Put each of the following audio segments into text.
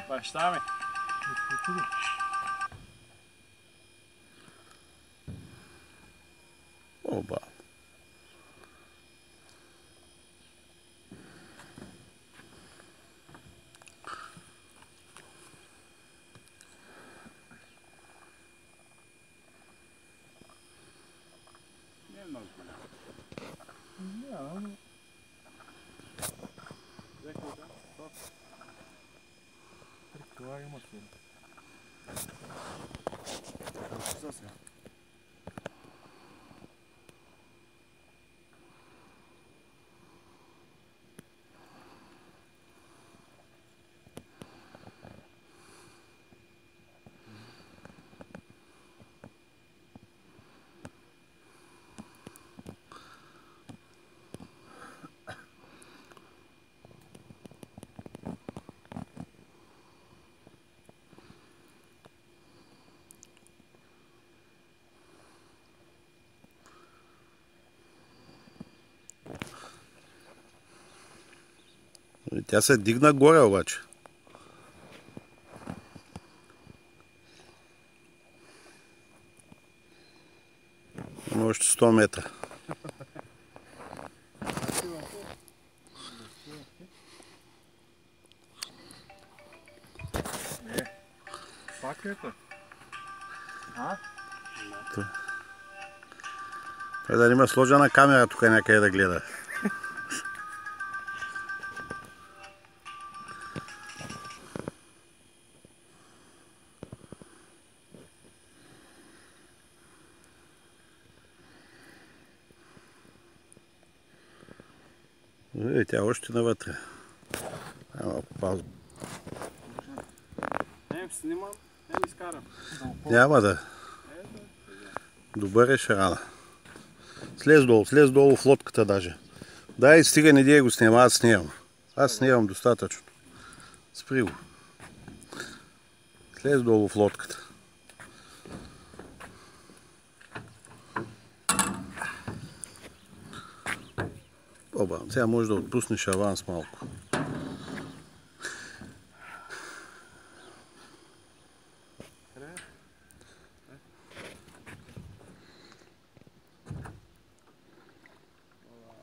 Баща ми. Оба. Не е много голям. Няма. Взех ли да? 3 кила има сила. Какво сега? Тя се дигна горе обаче. Има още 100 метра. Пак е това. Той да има сложена камера тук някъде да гледа. Тя още навътре. Не, снимам, не ми изкарам. Няма да. Добър е шарана. Слез долу в лодката даже. Дай, стига, не дей го снима, аз снимам. Аз снимам достатъчно. Спри го. Слез долу в лодката. Оба, сега може да отпуснеш аванс малко.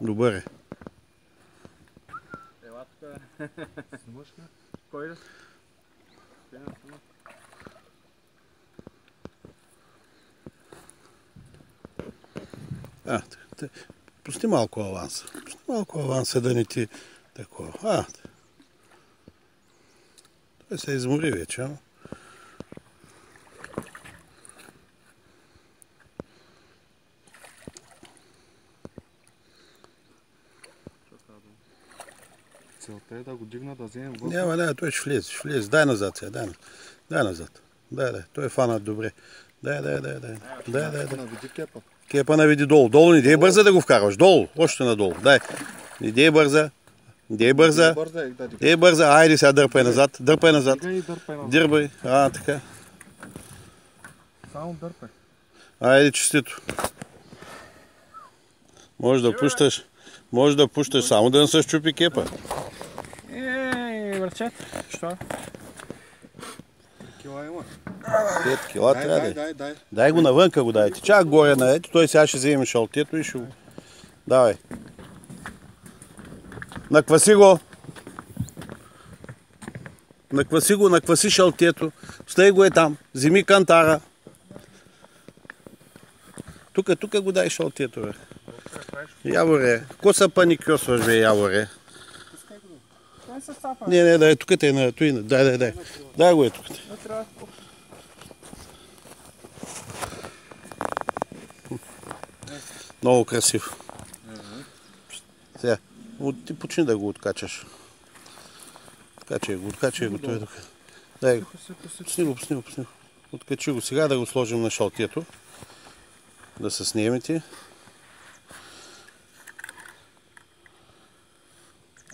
Добър е. Ела тук. Снимаш ли? Кой да? Пусти малко аванса. Пусти малко аванса да не ти такова. Той се измори вече, а? Целта е да го дигна, да вземем въздух. Няма, той ще влезе. Дай назад сега, дай назад. Дай. Той е фанат добре. Дай. Наведи кепа. Кепа наведи долу. Долу не дей бърза да го вкарваш. Долу. Още надолу. Дай. Не дей бърза. Дей бърза. Айде сега дърпай назад. Дърпай. Така. Само дърпай. Айде честито. Може да пущаш само да не се щупи кепа. Върчет. Що? Кила има. 5 кила трябва да е. Дай. Дай го навънка го дайте. Чак горе на ето. Той сега ще вземе шалтето и ще го... Давай. Накваси го. Накваси шалтето. Стай го е там. Вземи кантара. Тук го дай шалтето, бе. Яворе. Ко са паникьосваш, бе, Яворе? Не, дай, тук те е на туина. Дай. Дай го е тук. Много красиво. Сега, ти почни да го откачаш. Откачай го той тук. Дай го. Пусни го. Откачи го сега да го сложим на шалтието. Да се снимете.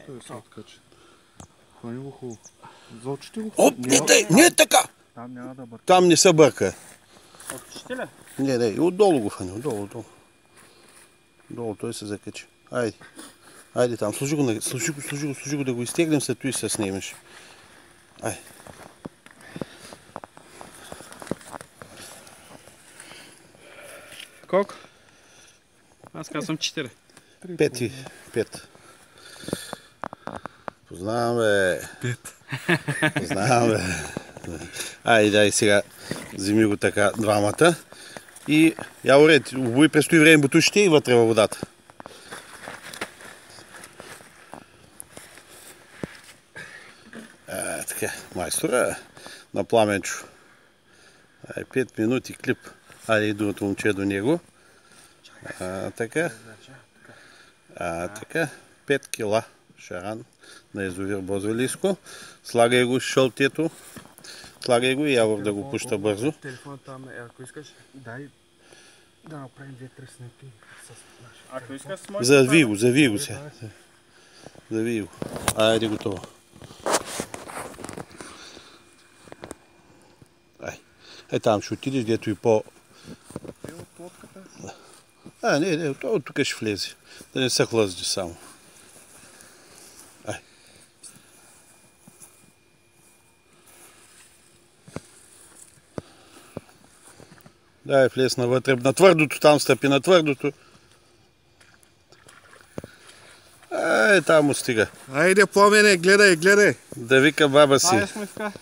Той се откачи. Хвани го хубаво. Золчите го. Оп, не е така! Там няма да бърка. Там не се бърка. Отчете ли? Не, отдолу го хвани, отдолу. Долу той се закачи. Айде там, служи го да го изтеглим, след това и се снимеш. Ай. Колко? Аз казвам 4. 5. Познавам, бе. 5. Познавам, бе. Айде, дай сега. Вземи го така двамата. И Яворет, обуй престои време бутушите и вътре във водата. Така, майстора на Пламенчо. 5 минути клип. Айде и другото момче до него. Така. Така. 5 кила шаран на язовир Бозолийско. Слагай го с шълтието. Слагай го и Явор да го пуща бързо. Телефонът там е, ако искаш, дай да направим 2-3 снимки с нашия. Ако искаш с моите... Зави го сега. Зави го. Айде готово. Ай там ще отидеш, дето и по... От лодката? Не, от тук ще влезе. Да не се хлъзди само. Ай. Дай, влез навътре. На твърдото там стъпи, на твърдото. Ай, там отстига. Айде, Пламене, гледай. Да вика баба си. Айде сме така.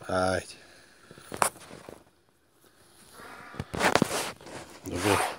Айде. Добре.